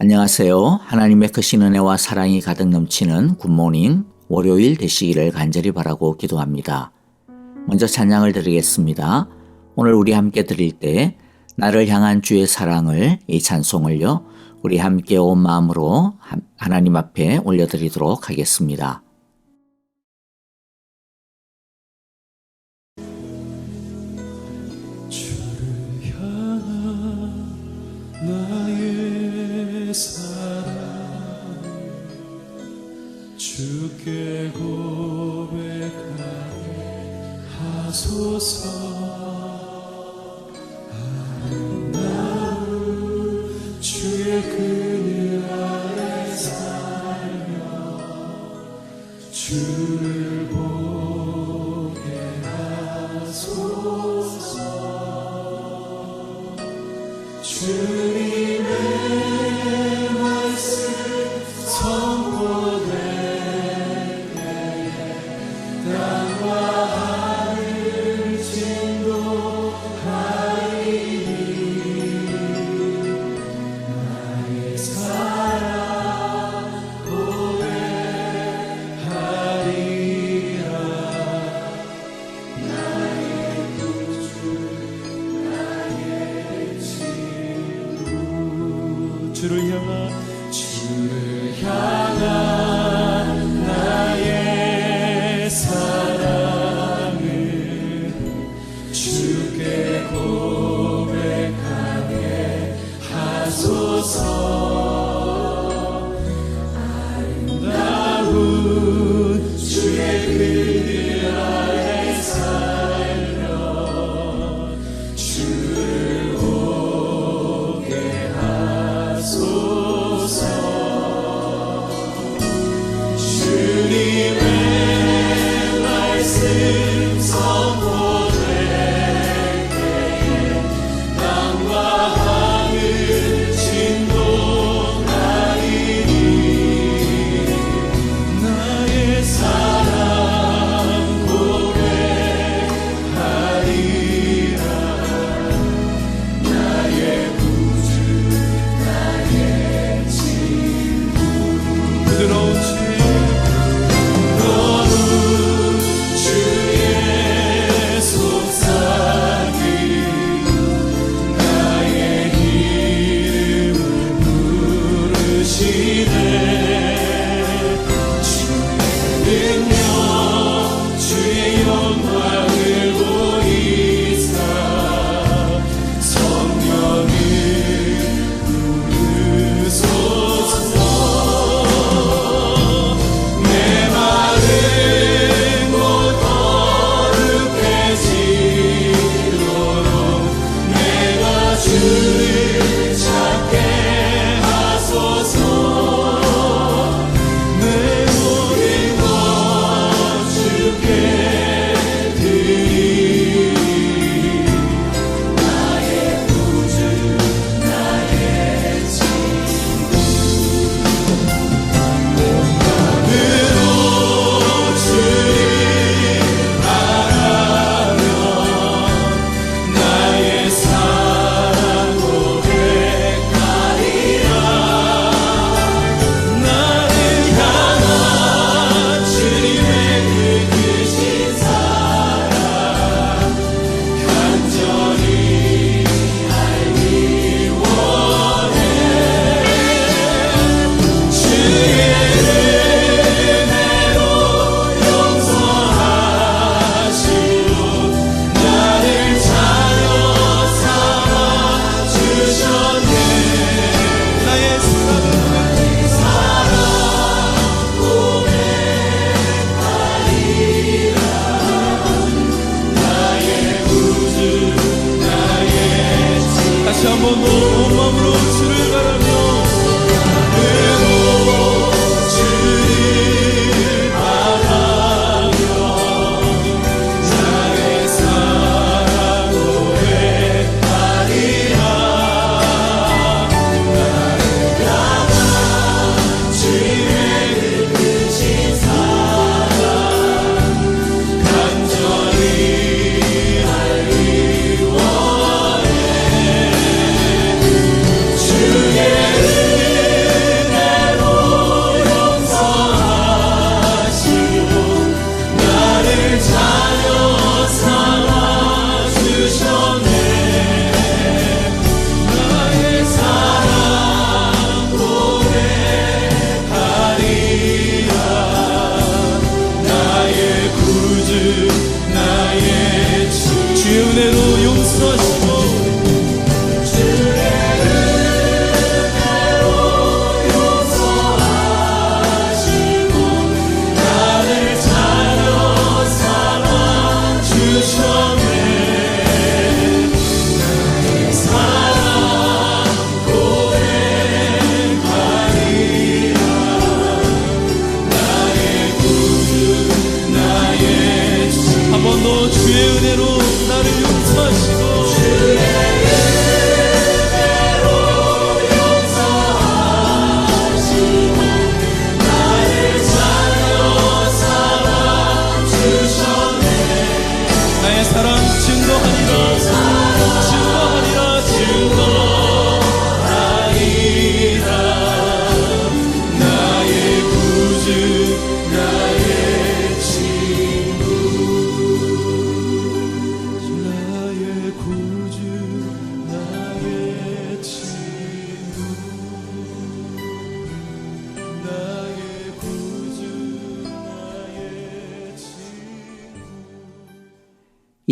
안녕하세요. 하나님의 크신 은혜와 사랑이 가득 넘치는 굿모닝 월요일 되시기를 간절히 바라고 기도합니다. 먼저 찬양을 드리겠습니다. 오늘 우리 함께 드릴 때 나를 향한 주의 사랑을, 이 찬송을요 우리 함께 온 마음으로 하나님 앞에 올려드리도록 하겠습니다. 주를 향한 나의 사랑, 주께 고백하게 하소서. 아름다운 주의 그늘 아래 살며 주를 보게 하소서. 주님의 말씀 선포될 때에 땅과 하늘 진동하리니 나의 사랑 고백하리라. 나의 구주 나의 친구. 주를 향한 나의 사랑을 주께 고백하게 하소서. 아름다운 주의 그늘 아래 살며 주를 보게 하소서. 주님의 말씀 선포될 때에 땅과 하늘 진동하리니 나의 사랑 고백하리라. 나의 구주 나의 친구. 부드러운 주의 속삭임 나의 이름을 부르시네. 주의 능력 주의 영광을 보이사 성령을 부르소서. 내 마음 곧 거룩해지도록 내가 주를 찾게 하소서.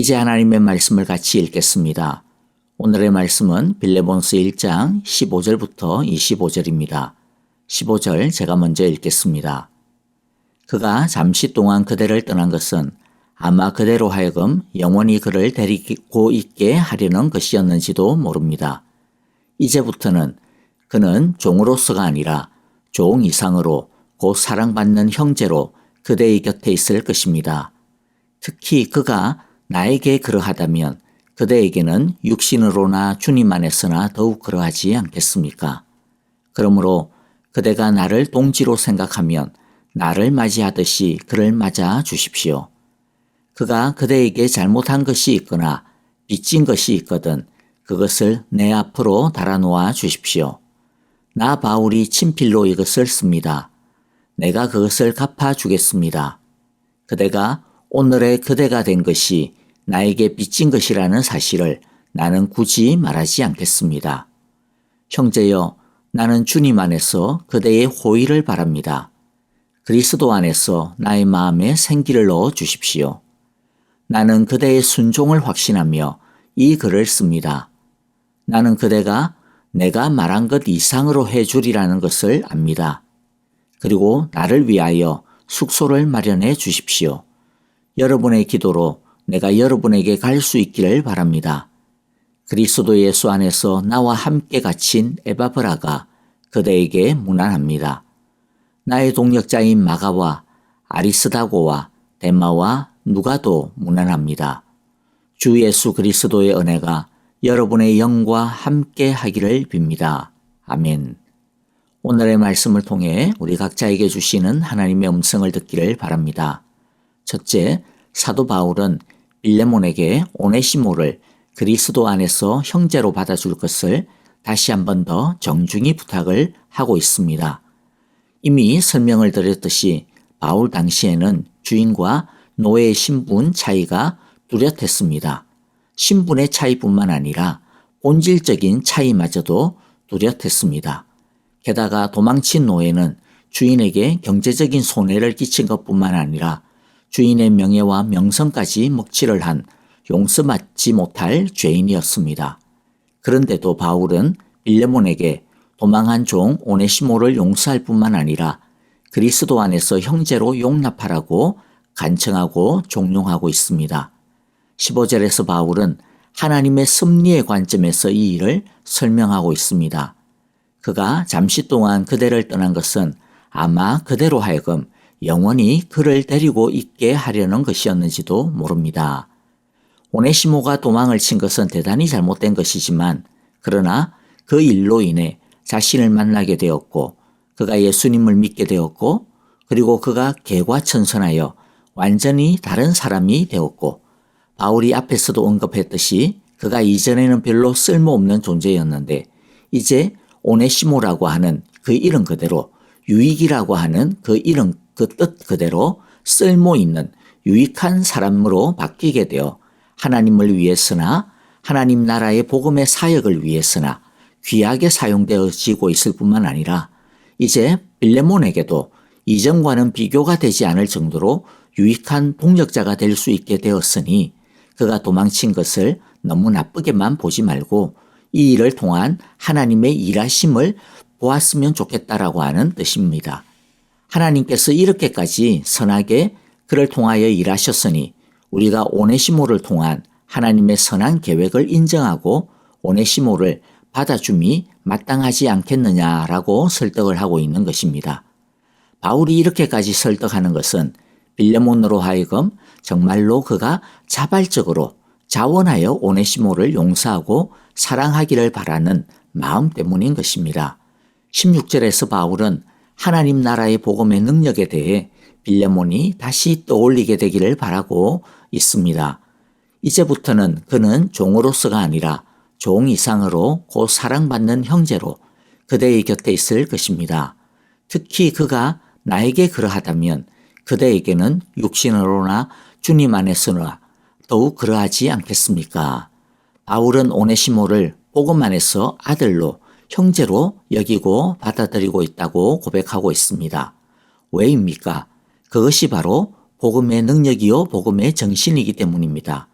이제 하나님의 말씀을 같이 읽겠습니다. 오늘의 말씀은 빌레몬서 1장 15절부터 25절입니다. 15절 제가 먼저 읽겠습니다. 그가 잠시 동안 그대를 떠난 것은 아마 그대로 하여금 영원히 그를 데리고 있게 하려는 것이었는지도 모릅니다. 이제부터는 그는 종으로서가 아니라 종 이상으로 곧 사랑받는 형제로 그대의 곁에 있을 것입니다. 특히 그가 나에게 그러하다면 그대에게는 육신으로나 주님 안에서나 더욱 그러하지 않겠습니까? 그러므로 그대가 나를 동지로 생각하면 나를 맞이하듯이 그를 맞아 주십시오. 그가 그대에게 잘못한 것이 있거나 빚진 것이 있거든 그것을 내 앞으로 달아놓아 주십시오. 나 바울이 친필로 이것을 씁니다. 내가 그것을 갚아주겠습니다. 그대가 오늘의 그대가 된 것이 나에게 빚진 것이라는 사실을 나는 굳이 말하지 않겠습니다. 형제여, 나는 주님 안에서 그대의 호의를 바랍니다. 그리스도 안에서 나의 마음에 생기를 넣어 주십시오. 나는 그대의 순종을 확신하며 이 글을 씁니다. 나는 그대가 내가 말한 것 이상으로 해주리라는 것을 압니다. 그리고 나를 위하여 숙소를 마련해 주십시오. 여러분의 기도로 내가 여러분에게 갈 수 있기를 바랍니다. 그리스도 예수 안에서 나와 함께 갇힌 에바브라가 그대에게 문안합니다. 나의 동역자인 마가와 아리스다고와 데마와 누가도 문안합니다. 주 예수 그리스도의 은혜가 여러분의 영과 함께 하기를 빕니다. 아멘. 오늘의 말씀을 통해 우리 각자에게 주시는 하나님의 음성을 듣기를 바랍니다. 첫째, 사도 바울은 빌레몬에게 오네시모를 그리스도 안에서 형제로 받아줄 것을 다시 한 번 더 정중히 부탁을 하고 있습니다. 이미 설명을 드렸듯이 바울 당시에는 주인과 노예의 신분 차이가 뚜렷했습니다. 신분의 차이뿐만 아니라 본질적인 차이마저도 뚜렷했습니다. 게다가 도망친 노예는 주인에게 경제적인 손해를 끼친 것뿐만 아니라 주인의 명예와 명성까지 먹칠을 한 용서받지 못할 죄인이었습니다. 그런데도 바울은 빌레몬에게 도망한 종 오네시모를 용서할 뿐만 아니라 그리스도 안에서 형제로 용납하라고 간청하고 종용하고 있습니다. 15절에서 바울은 하나님의 섭리의 관점에서 이 일을 설명하고 있습니다. 그가 잠시 동안 그대를 떠난 것은 아마 그대로 하여금 영원히 그를 데리고 있게 하려는 것이었는지도 모릅니다. 오네시모가 도망을 친 것은 대단히 잘못된 것이지만 그러나 그 일로 인해 자신을 만나게 되었고 그가 예수님을 믿게 되었고 그리고 그가 개과천선하여 완전히 다른 사람이 되었고 바울이 앞에서도 언급했듯이 그가 이전에는 별로 쓸모없는 존재였는데 이제 오네시모라고 하는 그 이름 그대로 유익이라고 하는 그 이름 그 뜻 그대로 쓸모있는 유익한 사람으로 바뀌게 되어 하나님을 위해서나 하나님 나라의 복음의 사역을 위해서나 귀하게 사용되어지고 있을 뿐만 아니라 이제 빌레몬에게도 이전과는 비교가 되지 않을 정도로 유익한 동력자가 될 수 있게 되었으니 그가 도망친 것을 너무 나쁘게만 보지 말고 이 일을 통한 하나님의 일하심을 보았으면 좋겠다라고 하는 뜻입니다. 하나님께서 이렇게까지 선하게 그를 통하여 일하셨으니 우리가 오네시모를 통한 하나님의 선한 계획을 인정하고 오네시모를 받아줌이 마땅하지 않겠느냐라고 설득을 하고 있는 것입니다. 바울이 이렇게까지 설득하는 것은 빌레몬으로 하여금 정말로 그가 자발적으로 자원하여 오네시모를 용서하고 사랑하기를 바라는 마음 때문인 것입니다. 16절에서 바울은 하나님 나라의 복음의 능력에 대해 빌레몬이 다시 떠올리게 되기를 바라고 있습니다. 이제부터는 그는 종으로서가 아니라 종 이상으로 곧 사랑받는 형제로 그대의 곁에 있을 것입니다. 특히 그가 나에게 그러하다면 그대에게는 육신으로나 주님 안에서나 더욱 그러하지 않겠습니까? 바울은 오네시모를 복음 안에서 아들로 형제로 여기고 받아들이고 있다고 고백하고 있습니다. 왜입니까? 그것이 바로 복음의 능력이요 복음의 정신이기 때문입니다.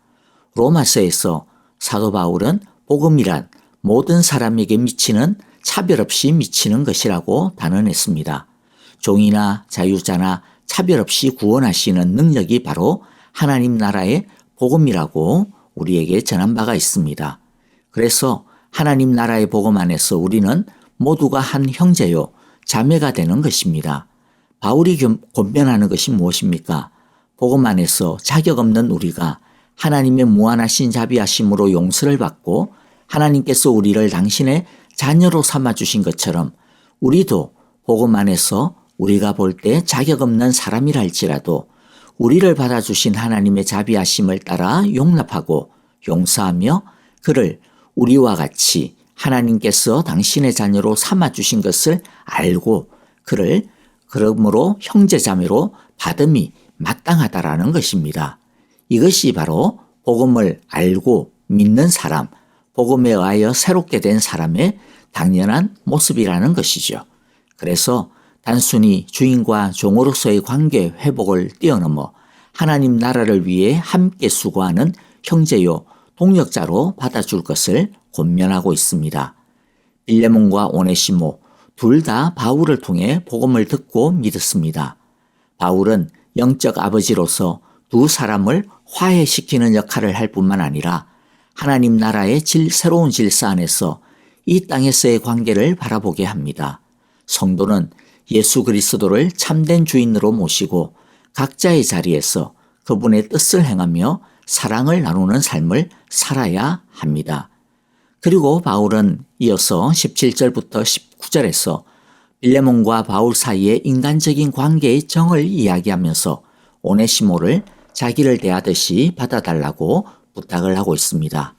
로마서에서 사도 바울은 복음이란 모든 사람에게 미치는 차별 없이 미치는 것이라고 단언했습니다. 종이나 자유자나 차별 없이 구원하시는 능력이 바로 하나님 나라의 복음이라고 우리에게 전한 바가 있습니다. 그래서 하나님 나라의 복음 안에서 우리는 모두가 한 형제요 자매가 되는 것입니다. 바울이 권면하는 것이 무엇입니까? 복음 안에서 자격 없는 우리가 하나님의 무한하신 자비하심으로 용서를 받고 하나님께서 우리를 당신의 자녀로 삼아주신 것처럼 우리도 복음 안에서 우리가 볼 때 자격 없는 사람이라 할지라도 우리를 받아주신 하나님의 자비하심을 따라 용납하고 용서하며 그를 우리와 같이 하나님께서 당신의 자녀로 삼아주신 것을 알고 그를 그러므로 형제자매로 받음이 마땅하다라는 것입니다. 이것이 바로 복음을 알고 믿는 사람, 복음에 의하여 새롭게 된 사람의 당연한 모습이라는 것이죠. 그래서 단순히 주인과 종으로서의 관계 회복을 뛰어넘어 하나님 나라를 위해 함께 수고하는 형제요 동역자로 받아줄 것을 권면하고 있습니다. 빌레몬과 오네시모 둘 다 바울을 통해 복음을 듣고 믿었습니다. 바울은 영적 아버지로서 두 사람을 화해시키는 역할을 할 뿐만 아니라 하나님 나라의 새로운 질서 안에서 이 땅에서의 관계를 바라보게 합니다. 성도는 예수 그리스도를 참된 주인으로 모시고 각자의 자리에서 그분의 뜻을 행하며 사랑을 나누는 삶을 살아야 합니다. 그리고 바울은 이어서 17절부터 19절에서 빌레몬과 바울 사이의 인간적인 관계의 정을 이야기하면서 오네시모를 자기를 대하듯이 받아달라고 부탁을 하고 있습니다.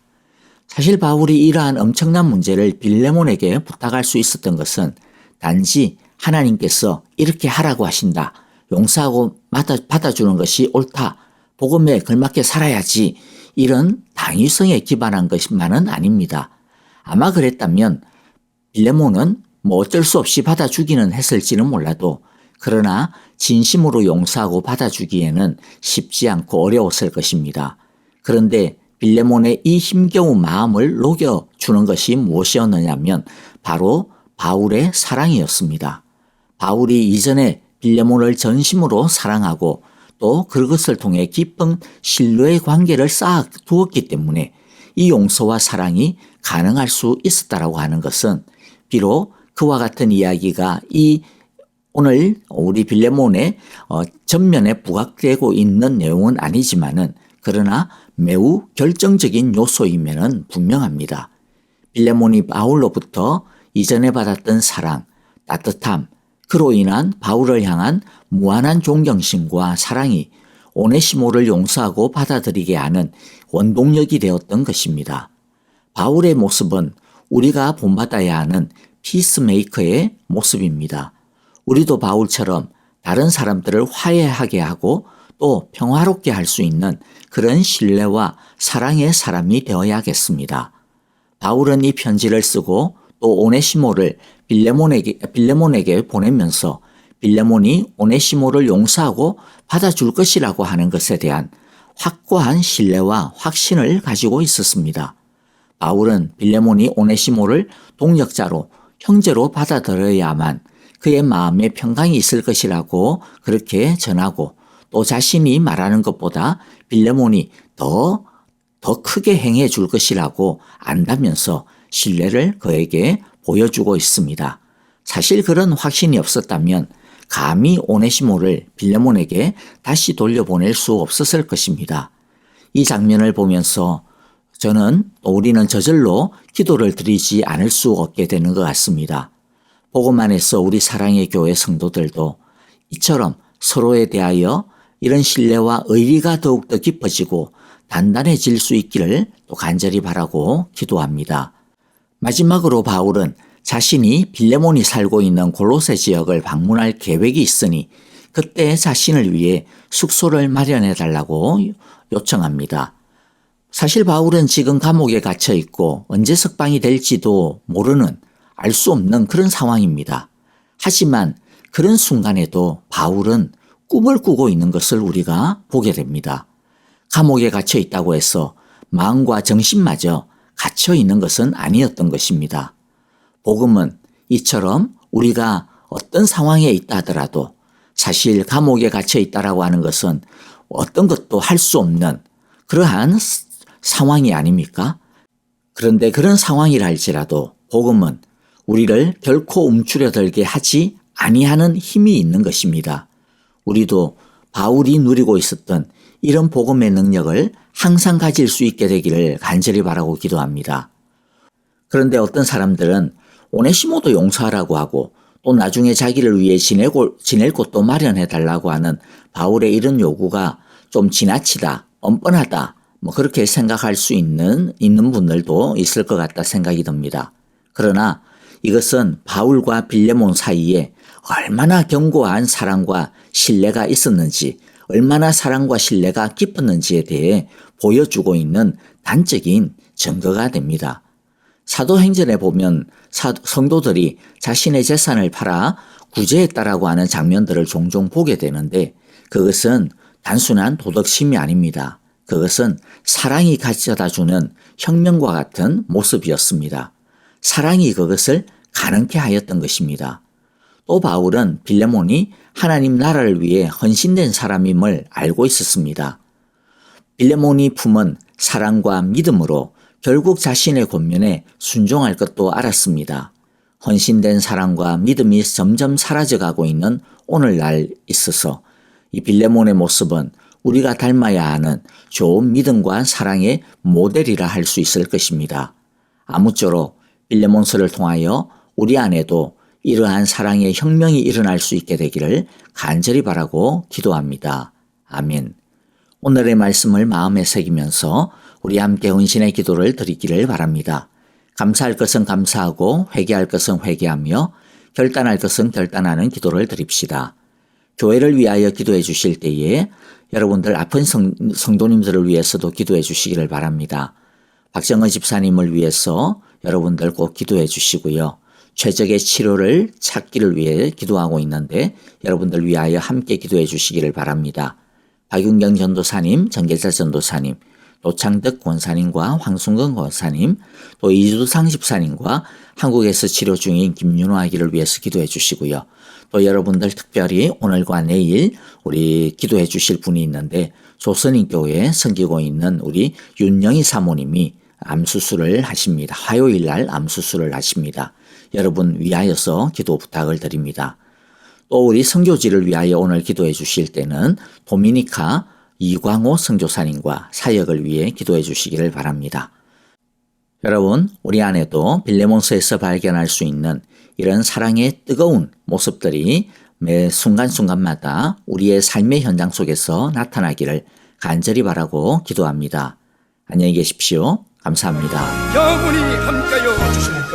사실 바울이 이러한 엄청난 문제를 빌레몬에게 부탁할 수 있었던 것은 단지 하나님께서 이렇게 하라고 하신다. 용서하고 받아주는 것이 옳다. 복음에 걸맞게 살아야지. 이런 당위성에 기반한 것만은 아닙니다. 아마 그랬다면 빌레몬은 어쩔 수 없이 받아주기는 했을지는 몰라도 그러나 진심으로 용서하고 받아주기에는 쉽지 않고 어려웠을 것입니다. 그런데 빌레몬의 이 힘겨운 마음을 녹여주는 것이 무엇이었느냐면 바로 바울의 사랑이었습니다. 바울이 이전에 빌레몬을 전심으로 사랑하고 또 그것을 통해 깊은 신뢰의 관계를 쌓아두었기 때문에 이 용서와 사랑이 가능할 수 있었다라고 하는 것은 비록 그와 같은 이야기가 오늘 우리 빌레몬의 전면에 부각되고 있는 내용은 아니지만은 그러나 매우 결정적인 요소임에는 분명합니다. 빌레몬이 바울로부터 이전에 받았던 사랑, 따뜻함, 그로 인한 바울을 향한 무한한 존경심과 사랑이 오네시모를 용서하고 받아들이게 하는 원동력이 되었던 것입니다. 바울의 모습은 우리가 본받아야 하는 피스메이커의 모습입니다. 우리도 바울처럼 다른 사람들을 화해하게 하고 또 평화롭게 할 수 있는 그런 신뢰와 사랑의 사람이 되어야겠습니다. 바울은 이 편지를 쓰고 또 오네시모를 빌레몬에게 보내면서 빌레몬이 오네시모를 용서하고 받아줄 것이라고 하는 것에 대한 확고한 신뢰와 확신을 가지고 있었습니다. 바울은 빌레몬이 오네시모를 동역자로 형제로 받아들여야만 그의 마음에 평강이 있을 것이라고 그렇게 전하고 또 자신이 말하는 것보다 빌레몬이 더 크게 행해 줄 것이라고 안다면서 신뢰를 그에게 보여주고 있습니다. 사실 그런 확신이 없었다면 감히 오네시모를 빌레몬에게 다시 돌려보낼 수 없었을 것입니다. 이 장면을 보면서 우리는 저절로 기도를 드리지 않을 수 없게 되는 것 같습니다. 복음 안에서 우리 사랑의 교회 성도들도 이처럼 서로에 대하여 이런 신뢰와 의리가 더욱더 깊어지고 단단해질 수 있기를 또 간절히 바라고 기도합니다. 마지막으로 바울은 자신이 빌레몬이 살고 있는 골로새 지역을 방문할 계획이 있으니 그때 자신을 위해 숙소를 마련해 달라고 요청합니다. 사실 바울은 지금 감옥에 갇혀 있고 언제 석방이 될지도 모르는 알 수 없는 그런 상황입니다. 하지만 그런 순간에도 바울은 꿈을 꾸고 있는 것을 우리가 보게 됩니다. 감옥에 갇혀 있다고 해서 마음과 정신마저 갇혀 있는 것은 아니었던 것입니다. 복음은 이처럼 우리가 어떤 상황에 있다 하더라도 사실 감옥에 갇혀 있다라고 하는 것은 어떤 것도 할 수 없는 그러한 상황이 아닙니까? 그런데 그런 상황이라 할지라도 복음은 우리를 결코 움츠려들게 하지 아니하는 힘이 있는 것입니다. 우리도 바울이 누리고 있었던 이런 복음의 능력을 항상 가질 수 있게 되기를 간절히 바라고 기도합니다. 그런데 어떤 사람들은 오네시모도 용서하라고 하고 또 나중에 자기를 위해 지낼 곳도 마련해 달라고 하는 바울의 이런 요구가 좀 지나치다, 뻔뻔하다, 그렇게 생각할 수 있는 분들도 있을 것 같다 생각이 듭니다. 그러나 이것은 바울과 빌레몬 사이에 얼마나 견고한 사랑과 신뢰가 있었는지, 얼마나 사랑과 신뢰가 깊었는지에 대해 보여주고 있는 단적인 증거가 됩니다. 사도행전에 보면 성도들이 자신의 재산을 팔아 구제했다라고 하는 장면들을 종종 보게 되는데 그것은 단순한 도덕심이 아닙니다. 그것은 사랑이 가져다주는 혁명과 같은 모습이었습니다. 사랑이 그것을 가능케 하였던 것입니다. 또 바울은 빌레몬이 하나님 나라를 위해 헌신된 사람임을 알고 있었습니다. 빌레몬이 품은 사랑과 믿음으로 결국 자신의 권면에 순종할 것도 알았습니다. 헌신된 사랑과 믿음이 점점 사라져가고 있는 오늘날 있어서 이 빌레몬의 모습은 우리가 닮아야 하는 좋은 믿음과 사랑의 모델이라 할 수 있을 것입니다. 아무쪼록 빌레몬서를 통하여 우리 안에도 이러한 사랑의 혁명이 일어날 수 있게 되기를 간절히 바라고 기도합니다. 아멘. 오늘의 말씀을 마음에 새기면서 우리 함께 헌신의 기도를 드리기를 바랍니다. 감사할 것은 감사하고 회개할 것은 회개하며 결단할 것은 결단하는 기도를 드립시다. 교회를 위하여 기도해 주실 때에 여러분들 아픈 성도님들을 위해서도 기도해 주시기를 바랍니다. 박정은 집사님을 위해서 여러분들 꼭 기도해 주시고요. 최적의 치료를 찾기를 위해 기도하고 있는데 여러분들 위하여 함께 기도해 주시기를 바랍니다. 박윤경 전도사님, 정계자 전도사님, 노창덕 권사님과 황순건 권사님, 또 이주상 집사님과 한국에서 치료 중인 김윤호 아기를 위해서 기도해 주시고요. 또 여러분들 특별히 오늘과 내일 우리 기도해 주실 분이 있는데 조선인교회에 섬기고 있는 우리 윤영희 사모님이 암수술을 하십니다. 화요일 날 암수술을 하십니다. 여러분 위하여서 기도 부탁을 드립니다. 또 우리 선교지를 위하여 오늘 기도해 주실 때는 도미니카 이광호 선교사님과 사역을 위해 기도해 주시기를 바랍니다. 여러분, 우리 안에도 빌레몬서에서 발견할 수 있는 이런 사랑의 뜨거운 모습들이 매 순간순간마다 우리의 삶의 현장 속에서 나타나기를 간절히 바라고 기도합니다. 안녕히 계십시오. 감사합니다. 영원히 함께하여 주시옵소서.